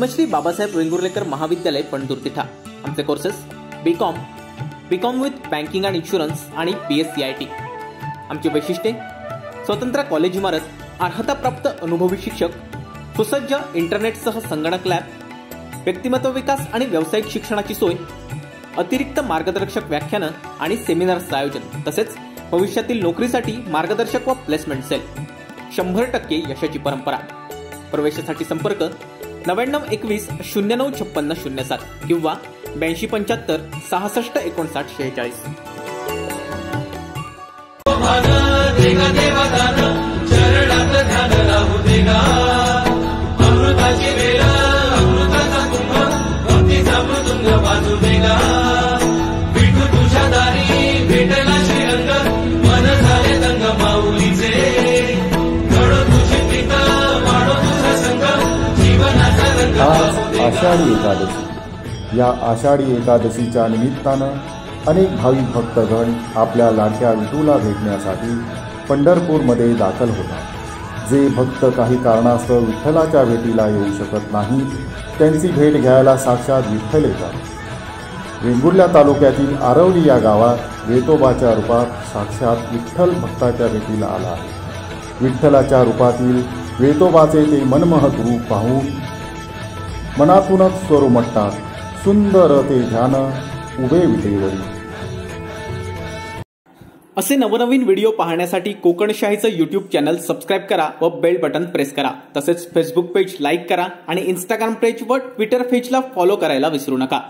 ब्रह्मश्री बाबासाहेब वेंगुर्लेकर महाविद्यालय पंढूर तिठा। आमचे courses BCom with banking and insurance आणि BSc IT। आमची वैशिष्ट्ये: स्वतंत्र कॉलेज इमारत, अर्हताप्राप्त अनुभवी शिक्षक, सुसज्ज इंटरनेटसह संगणक लॅब, व्यक्तिमत्व विकास आणि व्यावसायिक शिक्षणाची सोय, अतिरिक्त मार्गदर्शक व्याख्यानं आणि सेमिनार्सचं आयोजन, तसेच भविष्यातील नोकरीसाठी मार्गदर्शक व प्लेसमेंट सेल, 100% यशाची परंपरा। प्रवेशासाठी संपर्क 9921 0956 07 किंवा 8275 66 59 46। आषाढी एकादशी। या आषाढी एकादशीच्या निमित्तानं अनेक भाविक भक्तगण आपल्या लाडक्या विठूला भेटण्यासाठी पंढरपूरमध्ये दाखल होतात। जे भक्त काही कारणास्तव विठ्ठलाच्या भेटीला येऊ शकत नाही, त्यांची भेट घ्यायला साक्षात विठ्ठल येतात। वेंगुर्ला तालुक्यातील आरवली या गावात वेतोबाच्या रूपात साक्षात विठ्ठल भक्ताच्या भेटीला आला आहे। विठ्ठलाच्या रूपातील वेतोबाचे ते मनमोहक रूप पाहून मनातूनच स्वर उमटतात, सुंदर ते ध्यान उभे विटेवरी। असे नवनवीन व्हिडिओ पाहण्यासाठी कोकणशाहीचं YouTube चॅनल सबस्क्राईब करा व बेल बटन प्रेस करा। तसेच फेसबुक पेज लाईक करा आणि इंस्टाग्राम पेज व ट्विटर पेजला फॉलो करायला विसरू नका।